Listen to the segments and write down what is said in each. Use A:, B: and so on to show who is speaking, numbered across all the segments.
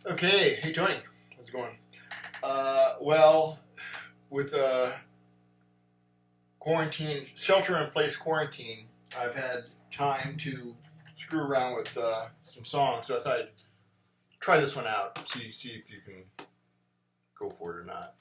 A: Okay, hey Tony, how's it going? Well, with quarantine, shelter-in-place quarantine, I've had time to screw around with some songs, so I thought I'd try this one out, see if you can go for it or not.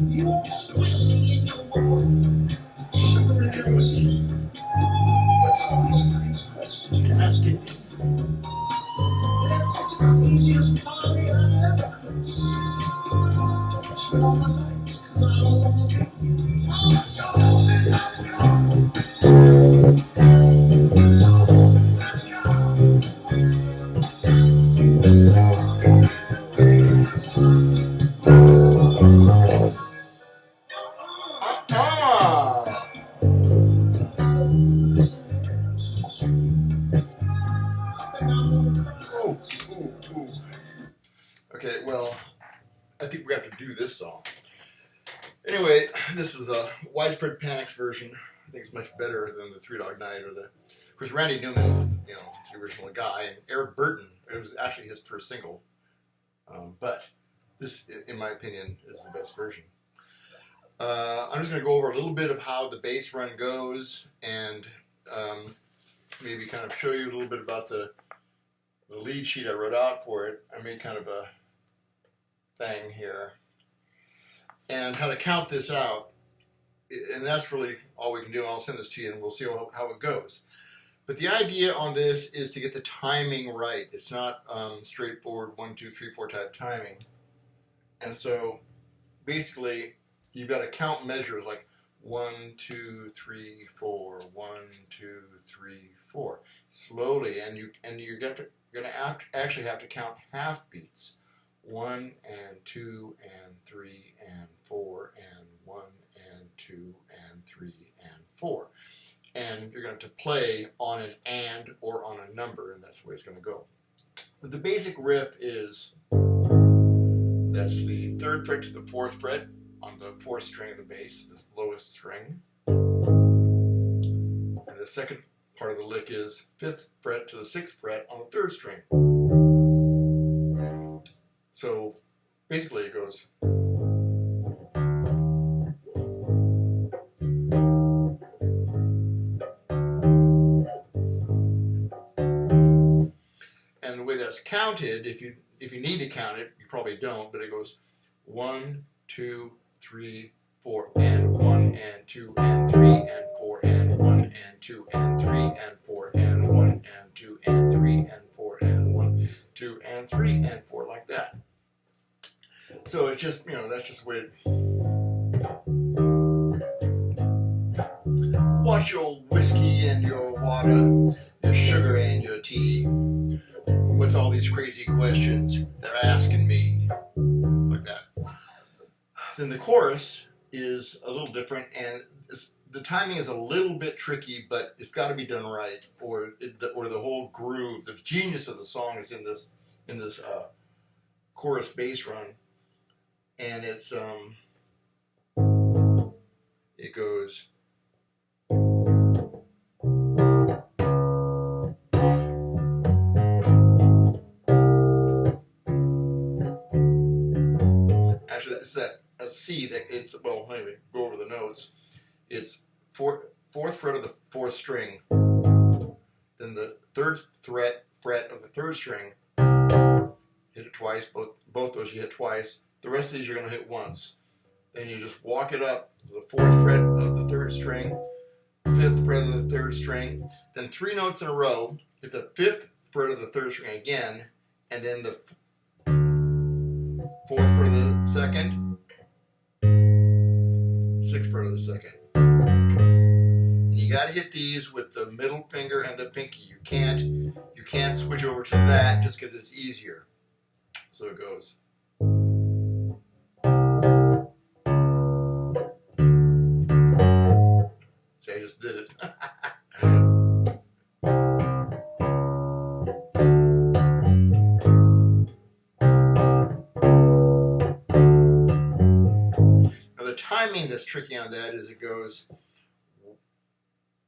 B: You want some whiskey in your water, sugar in your tea. What's all these crazy questions you're asking me? This is the craziest party I ever could see. Turn on the lights, 'cause I don't wanna be
A: Okay, well, I think we have to do this song. Anyway, this is a Widespread Panic's version. I think it's much better than the Three Dog Night or of course, Randy Newman, the original guy, and Eric Burton. It was actually his first single, but this, in my opinion, is the best version. I'm just going to go over a little bit of how the bass run goes, and maybe kind of show you a little bit about the lead sheet I wrote out for it. I made kind of a thing here, and how to count this out, and that's really all we can do. I'll send this to you, and we'll see how it goes. But the idea on this is to get the timing right. It's not straightforward 1, 2, 3, 4 type timing, and so basically you've got to count measures like 1, 2, 3, 4, 1, 2, 3, 4 slowly, and you're going to actually have to count half beats. 1 and 2 and 3 and 4 and 1 and 2 and 3 and 4. And you're going to play on an and or on a number, and that's the way it's going to go. But the basic riff is, that's the 3rd fret to the 4th fret on the 4th string of the bass, the lowest string. And the second part of the lick is 5th fret to the 6th fret on the 3rd string. So basically it goes. And the way that's counted, if you need to count it, you probably don't, but it goes 1, 2, 3, 4, and 1 and 2 and 3 and 4 and 1 and 2 and 3 and 4 and 1 and 2 and 3 and 4 and 1, 2 and 3 and 4, like that. So it's just, that's just the way it... Watch your whiskey and your water, your sugar and your tea. What's all these crazy questions they're asking me? Like that. Then the chorus is a little different, and the timing is a little bit tricky, but it's got to be done right, or the whole groove, the genius of the song is in this chorus bass run. And it's it goes. Actually, it's that C that it's, well, anyway, go over the notes. It's 4th fret of the 4th string, then the 3rd fret of the 3rd string. Hit it twice. Both those you hit twice. The rest of these you're going to hit once. Then you just walk it up to the 4th fret of the 3rd string, 5th fret of the 3rd string, then 3 notes in a row, hit the 5th fret of the 3rd string again, and then the 4th fret of the 2nd, 6th fret of the 2nd. And you got to hit these with the middle finger and the pinky. You can't switch over to that just because it's easier. So it goes. See, I just did it. Now the timing that's tricky on that is it goes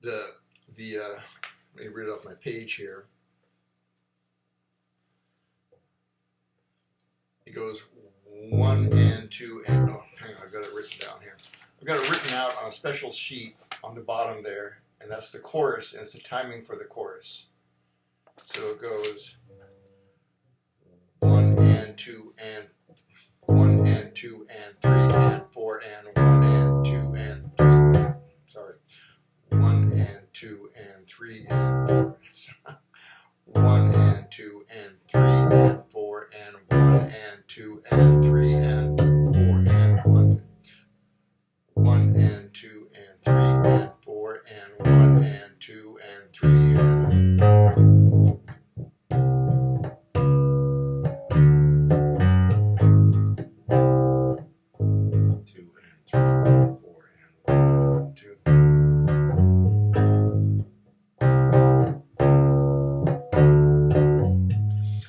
A: let me read it off my page here. It goes 1 and 2 and oh, hang on, I've got it written down here. I've got it written out on a special sheet on the bottom there, and that's the chorus, and it's the timing for the chorus. So it goes 1 and 2 and 1 and 2 and 3 and 4 and 1 and 2 and 3 and, sorry, 1 and 2 and 3 and 4. 1 and 2 and 3 and 4 and 1 and 2 and 3 and 4 and 1. 1 and 2 and 3 and 4 and 1 and 2 and 3 and 2 and 3 and 4 and 1 and 2.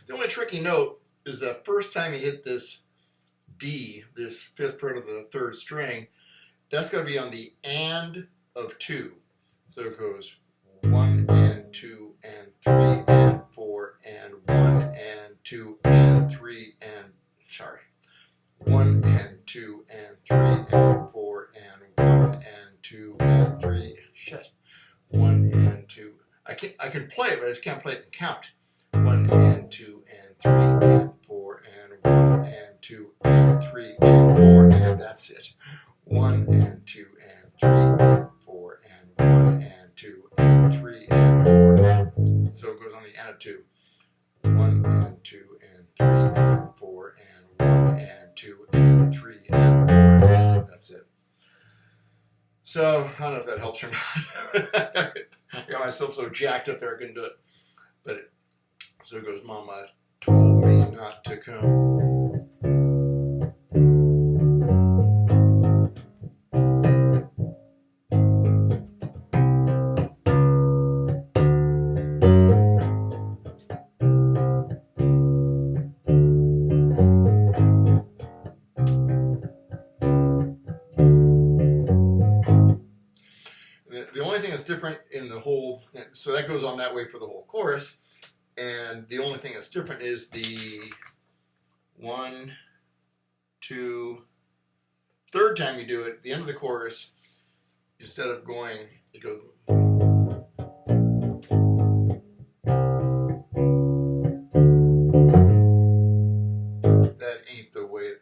A: The only tricky note is the first time you hit this D, this fifth fret of the third string, that's got to be on the and of 2. So it goes 1 and 2 and 3 and 4 and 1 and 2 and 3 and, sorry, 1 and 2 and 3 and 4 and 1 and 2 and 3, shit, 1 and 2. I can play it, but I just can't play it and count. 1 and 2 and 3 and 4 and 1 and 2 and 3 and 4 and that's it. 1 and 2 and 3 and 4 and 1 and 2 and 3 and 4. So it goes on the and of 2. 1 and 2 and 3 and 4 and 1 and 2 and 3 and 4. That's it. So I don't know if that helps or not. I got myself so jacked up there I couldn't do it. But so it goes, Mama told me not to come. The only thing that's different in the whole, so that goes on that way for the whole chorus, and the only thing that's different is the 1, 2, third time you do it, the end of the chorus, instead of going, it goes. That ain't the way.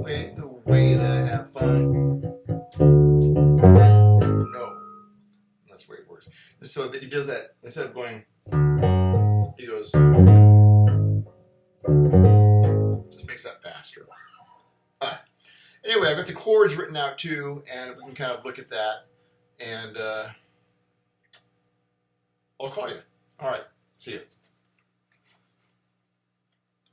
A: Ain't the way to have fun. No, that's the way it works. So that he does that instead of going. He goes. Just makes that faster. Anyway, I've got the chords written out too, and we can kind of look at that. And I'll call you. All right. See you.